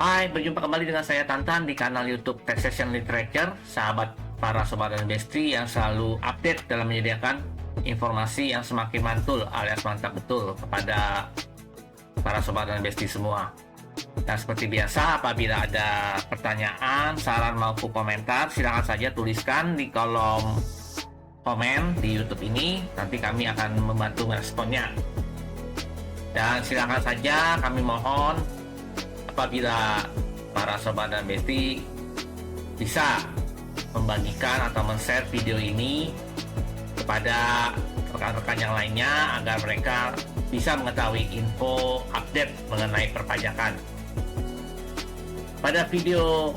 Hai, berjumpa kembali dengan saya Tantan di kanal YouTube Taxation Literature, sahabat para sobat dan besti yang selalu update dalam menyediakan informasi yang semakin mantul alias mantap betul kepada para sobat dan besti semua. Dan seperti biasa, apabila ada pertanyaan, saran maupun komentar, silakan saja tuliskan di kolom komen di YouTube ini. Nanti kami akan membantu meresponnya. Dan silakan saja kami mohon apabila para sobat dan besti bisa membagikan atau men-share video ini kepada rekan-rekan yang lainnya agar mereka bisa mengetahui info update mengenai perpajakan. Pada video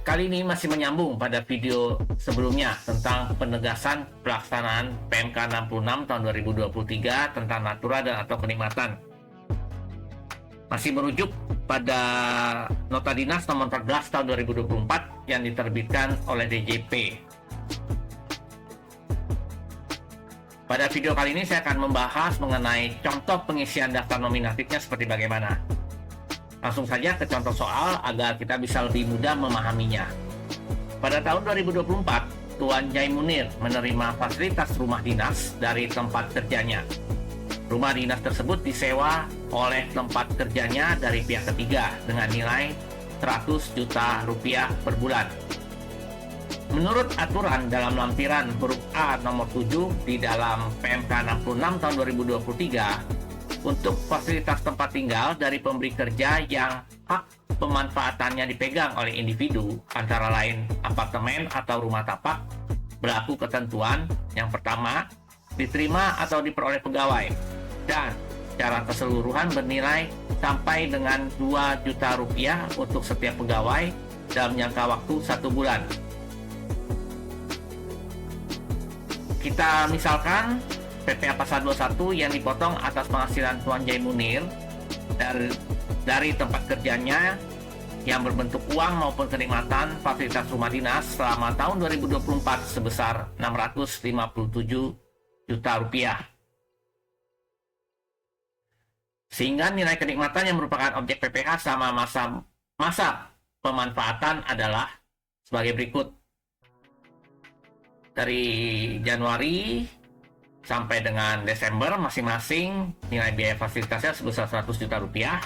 kali ini masih menyambung pada video sebelumnya tentang penegasan pelaksanaan PMK 66 tahun 2023 tentang natura dan atau kenikmatan. Masih merujuk pada Nota Dinas nomor 14 tahun 2024 yang diterbitkan oleh DJP. Pada video kali ini saya akan membahas mengenai contoh pengisian daftar nominatifnya seperti bagaimana. Langsung saja ke contoh soal agar kita bisa lebih mudah memahaminya. Pada tahun 2024, Tuan Jai Munir menerima fasilitas rumah dinas dari tempat kerjanya. Rumah dinas tersebut disewa oleh tempat kerjanya dari pihak ketiga dengan nilai 100 juta rupiah per bulan. Menurut aturan dalam lampiran huruf A nomor 7 di dalam PMK 66 tahun 2023, untuk fasilitas tempat tinggal dari pemberi kerja yang hak pemanfaatannya dipegang oleh individu, antara lain apartemen atau rumah tapak, berlaku ketentuan yang pertama, diterima atau diperoleh pegawai, dan secara keseluruhan bernilai sampai dengan 2 juta rupiah untuk setiap pegawai dalam jangka waktu 1 bulan. Kita misalkan PPh Pasal 21 yang dipotong atas penghasilan Tuan Jai Munir dari tempat kerjanya yang berbentuk uang maupun kenikmatan fasilitas rumah dinas selama tahun 2024 sebesar 657 juta rupiah. Sehingga nilai kenikmatan yang merupakan objek PPh selama masa pemanfaatan adalah sebagai berikut. Dari Januari sampai dengan Desember masing-masing nilai biaya fasilitasnya sebesar 100 juta rupiah.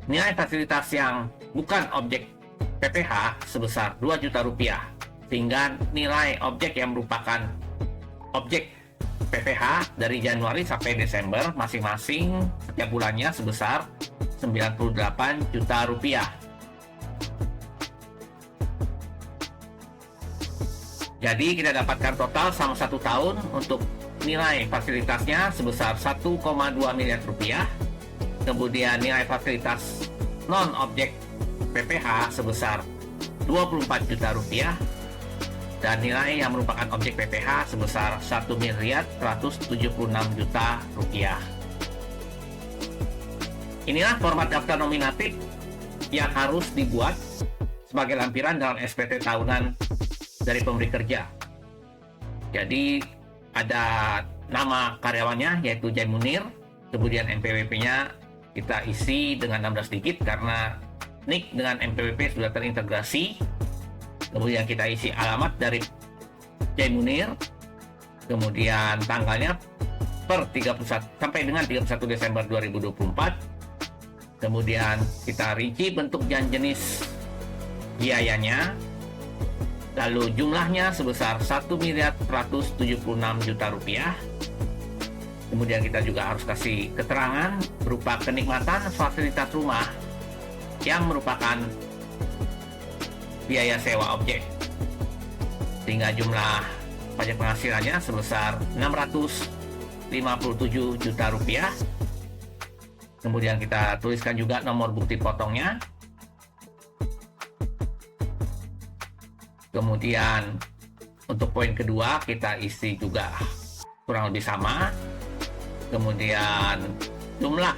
Nilai fasilitas yang bukan objek PPh sebesar 2 juta rupiah. Sehingga nilai objek yang merupakan objek PPh dari Januari sampai Desember masing-masing setiap bulannya sebesar 98 juta rupiah. Jadi kita dapatkan total selama 1 tahun untuk nilai fasilitasnya sebesar 1,2 miliar rupiah. Kemudian nilai fasilitas non-objek PPh sebesar 24 juta rupiah. Dan nilai yang merupakan objek PPh sebesar 1 miliar 176 juta rupiah. Inilah format daftar nominatif yang harus dibuat sebagai lampiran dalam SPT tahunan dari pemberi kerja. Jadi ada nama karyawannya yaitu Jai Munir, kemudian NPWP-nya kita isi dengan 16 digit karena NIK dengan NPWP sudah terintegrasi. Kemudian kita isi alamat dari Jai Munir, kemudian tanggalnya per 31 sampai dengan 31 Desember 2024. Kemudian kita rinci bentuk dan jenis biayanya. Lalu jumlahnya sebesar 1 miliar 176 juta rupiah. Kemudian kita juga harus kasih keterangan berupa kenikmatan fasilitas rumah yang merupakan biaya sewa objek. Sehingga jumlah pajak penghasilannya sebesar 657 juta rupiah. Kemudian kita tuliskan juga nomor bukti potongnya. Kemudian untuk poin kedua kita isi juga kurang lebih sama. Kemudian jumlah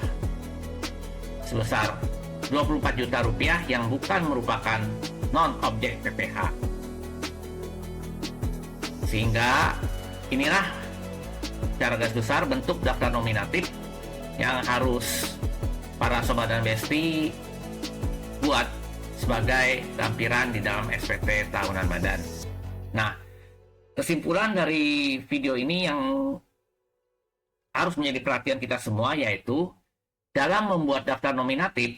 sebesar 24 juta rupiah yang bukan merupakan non-objek PPh. Sehingga inilah secara garis besar bentuk daftar nominatif yang harus para sobat dan besti buat sebagai lampiran di dalam SPT tahunan badan. Nah, kesimpulan dari video ini yang harus menjadi perhatian kita semua yaitu dalam membuat daftar nominatif,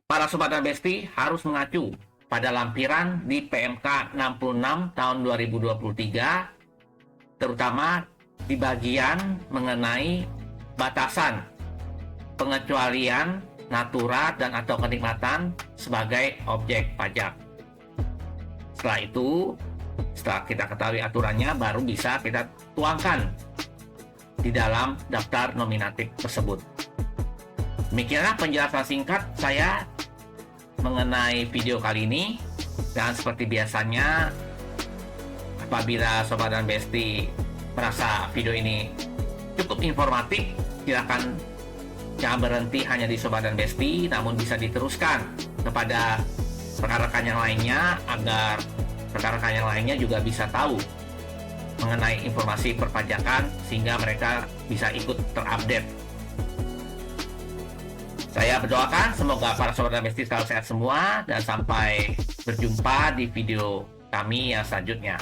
para Sobat dan Besti harus mengacu pada lampiran di PMK 66 tahun 2023, terutama di bagian mengenai batasan pengecualian natura dan atau kenikmatan sebagai objek pajak. Setelah itu, setelah kita ketahui aturannya, baru bisa kita tuangkan di dalam daftar nominatif tersebut. Demikianlah penjelasan singkat saya mengenai video kali ini. Dan seperti biasanya, apabila Sobat dan Besti merasa video ini cukup informatif, silakan jangan berhenti hanya di Sobat dan Besti, namun bisa diteruskan kepada rekan-rekan yang lainnya agar rekan-rekan yang lainnya juga bisa tahu mengenai informasi perpajakan sehingga mereka bisa ikut terupdate. Saya berdoakan semoga para Sobat dan Besti selalu sehat semua dan sampai berjumpa di video kami yang selanjutnya.